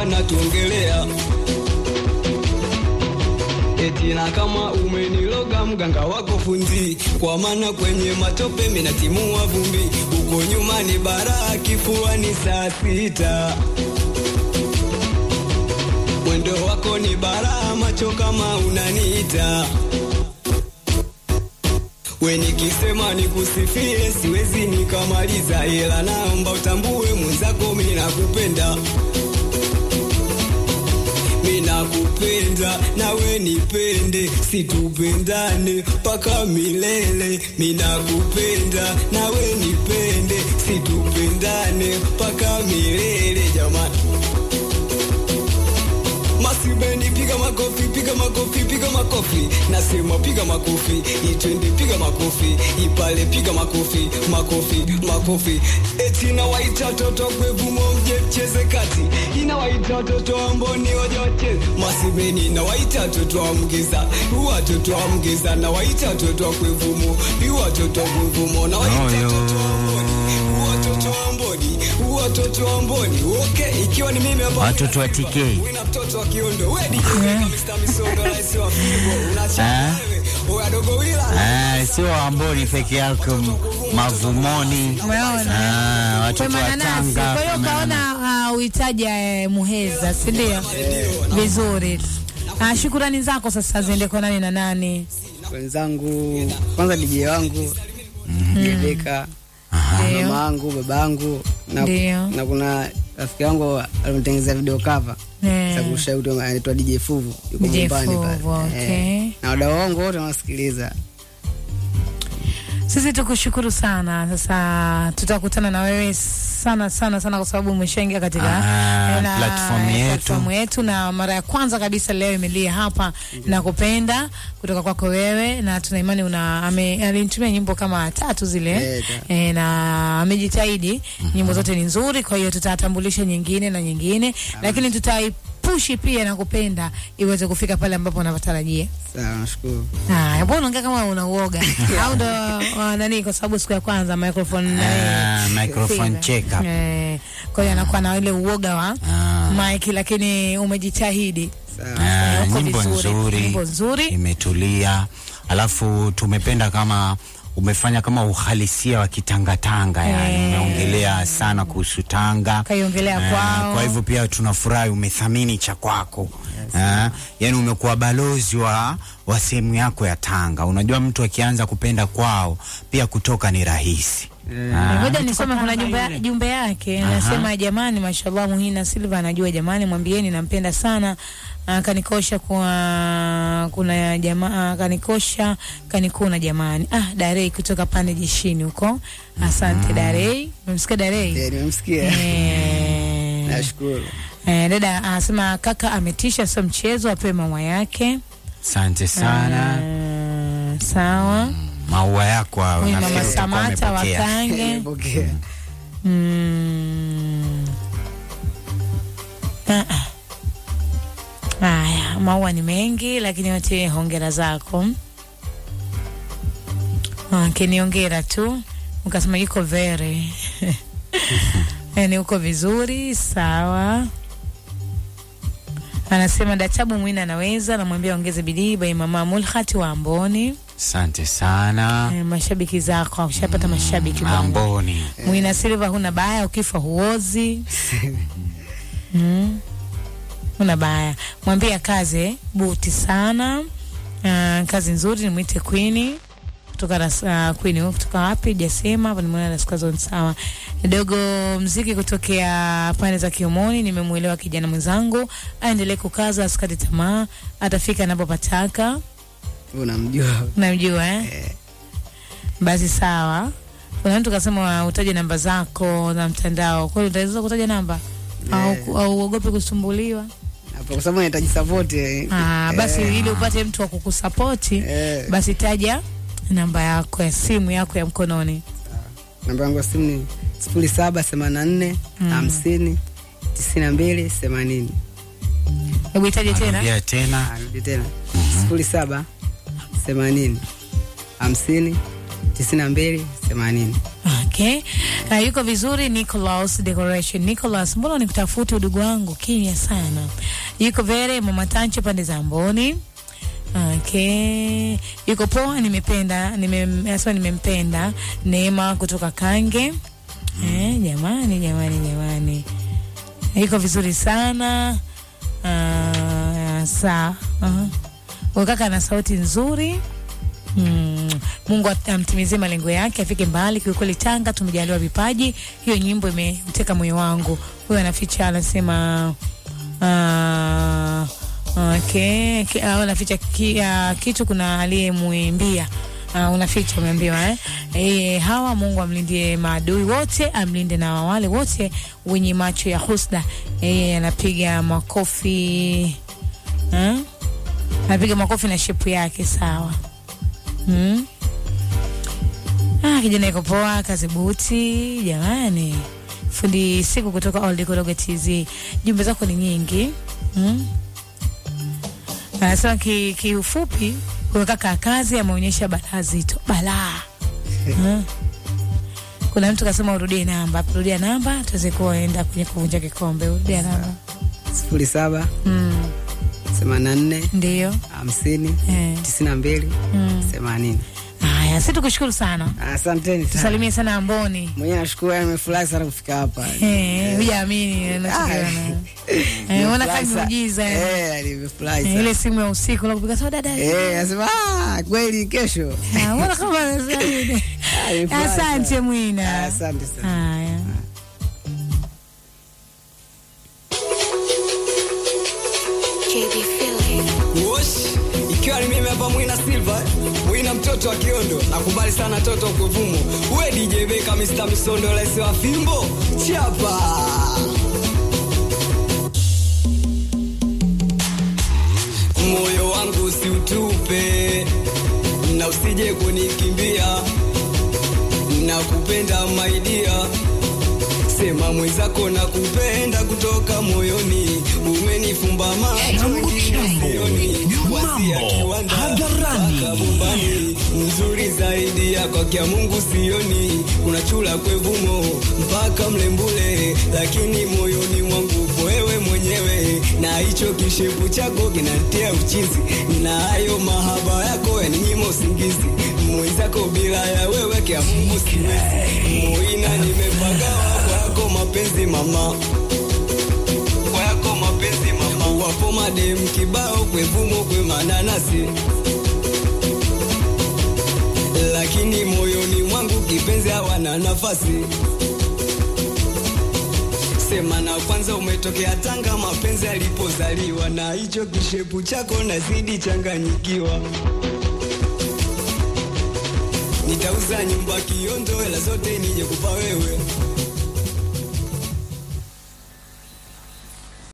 wanatuongelea eti na kama umeniloga mganga wako fundi, kwa maana kwenye matope mimi natimua vumbi, uko nyuma ni bara kifua ni saa 6, mwendo wako ni bara macho kama unaniita. We nikisema nikusifie siwezi nikamaliza, ila naomba utambue mwenzako mimi nakupenda. Mimi nakupenda nawe nipende, situpendane paka milele. Mimi nakupenda nawe nipende, situpendane paka milele jamani. Masibeni piga makofi, piga makofi, piga makofi. Nasema piga makofi, itende piga makofi, ipale piga makofi, makofi, makofi. Eti na waita toto kwevumo mje cheze kati, inawaita toto amboni wajoche. Masibeni na waita toto amgiza, watoto amgiza na waita toto kwevumo, watoto kwevumo na waita toto amboni, watoto amboni, watoto amboni. Okay, ikiwa ni mimi hapa watoto wa TK. Wina mtoto wa Kiondo, we DJ Mr. Misondo rais wa Figo, unacha wewe wadogo wila sio amboni peke yako, Mavumoni, watoto wa Tanga. Kwa hiyo kaona uhitaji Muheza, si ndio? Vizuri. Shukrani zako sasa ziende kwa nani na nani? Wenzangu, kwanza DJ wangu Deka, mama yangu, baba yangu na kuna rafiki yangu alimtengeneza video cover. Sasa kushauri anaitwa DJ Fuvu, yuko nyumbani pale. Okay. Na wadau wangu wote wanasikiliza. Sisi tukushukuru sana. Sasa tutakutana na wewe sana kwa sababu umeshaingia katika platform yetu na mara ya kwanza kabisa leo imelia hapa na kupenda kutoka kwako wewe, na tuna imani alinitumia nyimbo kama 3 zile na amejitahidi. Nyimbo zote ni nzuri, kwa hiyo tutatambulisha nyingine na nyingine, lakini tutaipushi pia na kupenda iweze kufika pale ambapo unatarajia. Sawa, nashukuru. Mbona unaongea kama unauoga? Au ndo nani, kwa sababu siku ya kwanza microphone check up. Kwa hiyo anakuwa na ile uoga wa mic, lakini umejitahidi. Nyimbo nzuri imetulia. Alafu tumependa kama umefanya kama uhalisia wa Kitanga, yani umeongelea sana kuhusu Tanga, kaiongelea kwao. Kwa hivyo pia tunafurahi umethamini cha kwako. Yani umekuwa balozi wa sehemu yako ya Tanga. Unajua mtu akianza kupenda kwao pia kutoka ni rahisi. Ngoja nisome kuna jumbe yake. Anasema jamani, mashallah Muhina Silva anajua jamani, mwambieni nampenda sana. Kanikosha kuna jamaa kanikosha kanikuna jamani. Darei kutoka pande jeshini huko. Asante Darei. Umemsikia Darei? Nimemsikia. Nashukuru. Dada anasema kaka ametisha, sio mchezo, apewe maua yake. Asante sana. Sawa. Maua yako Mama Samata wakange. Maua ni mengi, lakini wote hongera zako. Hongera tu. Ukasema yuko very. Yani uko vizuri, sawa. Anasema Databu Mwina anaweza, namwambia ongeze bidii by mama Mulhati wa Amboni. Asante sana. Mashabiki zako, ushapata mashabiki wa Amboni. Mwina Silva huna baya, ukifa huozi. Huna baya. Mwambia kaze buti sana. Kazi nzuri, nimuite Queen. Kutoka Queen kutoka wapi jasema hapa, nimeona nasikia zone sawa. Dogo mziki kutokea pande za Kiomoni, nimemuelewa kijana mwenzangu, aendelee kukaza, asikate tamaa, atafika anapopataka. Unamjua basi sawa. Kuna mtu kasema utaje namba zako na mtandao. Kwani utaweza kutaja namba? Au uogope kusumbuliwa? Hapo kwa sababu unahitaji support. Basi ili upate mtu wa kukusupport, basi taja namba yako ya simu yako ya mkononi. Namba yangu ya simu ni 0784 50 92 80. Hebu itaje tena? Ya tena. 07 80 50 92 80. Okay. Yuko vizuri Nicholas Decoration. Nicholas, mbona nikutafuti udugu wangu kimya sana? Yuko vere Mama Tanche pande za Mboni. Okay. Yuko poa, nimempenda Neema kutoka Kange. Jamani. Yuko vizuri sana. Wakaka na sauti nzuri. Mungu amtimizie malengo yake, afike mbali. Kwa kweli Tanga tumejaliwa vipaji. Hiyo nyimbo imeteka moyo wangu. Huyo anaficha, anasema okay, anaficha kitu, kuna aliyemuimbia. Unaficha, umeambiwa Hawa, Mungu amlindie maadui wote, amlinde na wale wote wenye macho ya husda. Anapiga makofi. Anapiga makofi na shepu yake, sawa. Kijana yuko poa, kazi buti, jamani. Fundi siku kutoka Old Koroga TZ. Jumbe zako ni nyingi. Sasa kiufupi, kaka kazi ameonyesha balaa zito. Balaa. Kuna mtu kasema urudie namba. Rudia namba, tuweze kuenda kwenye kuvunja kikombe. Rudia namba. 07 84 ndio 50 92 80. Haya, sisi tukushukuru sana. Asanteni sana. Tusalimie sana Amboni. Mwenyewe nashukuru, nimefurahi sana kufika hapa. Hujaamini nachokiona. Unaona kama muujiza. Nimefurahi sana. Ile simu ya usiku la kupiga soda dada. Nasema kweli kesho. Unaona kama asante Mwina. Asante sana. Haya. Ikiwa ni mimi hapa Mwina Silva, Mwina mtoto wa Kiondo, nakubali sana toto kuvumo. Uwe DJ Beka Mr. Misondo lese wa fimbo, chapa. Moyo wangu si utupe, na usije kunikimbia, nakupenda my dear. Sema mwenzako nakupenda kutoka moyoni, umenifumba macho moyoni, wasia kiwanda kabumbani, nzuri zaidi yako kwa Mungu sioni, unachula kwevumo mpaka mlembule, lakini moyoni mwangu wewe mwenyewe, na hicho kishepu chako kinatia uchizi, na hayo mahaba yako yaninyima usingizi, mwenzako bila ya wewe kwa Mungu siwezi, Mwina nimepagawa kwako mapenzi mama, kwako mapenzi mama, wapo madem kibao kwevumo kwe mananasi, lakini moyoni mwangu kipenzi hawana nafasi. Sema na kwanza umetokea Tanga, mapenzi alipozaliwa, na hicho kishepu chako nazidi changanyikiwa. Nitauza nyumba Kiondo, hela zote nije kupa wewe.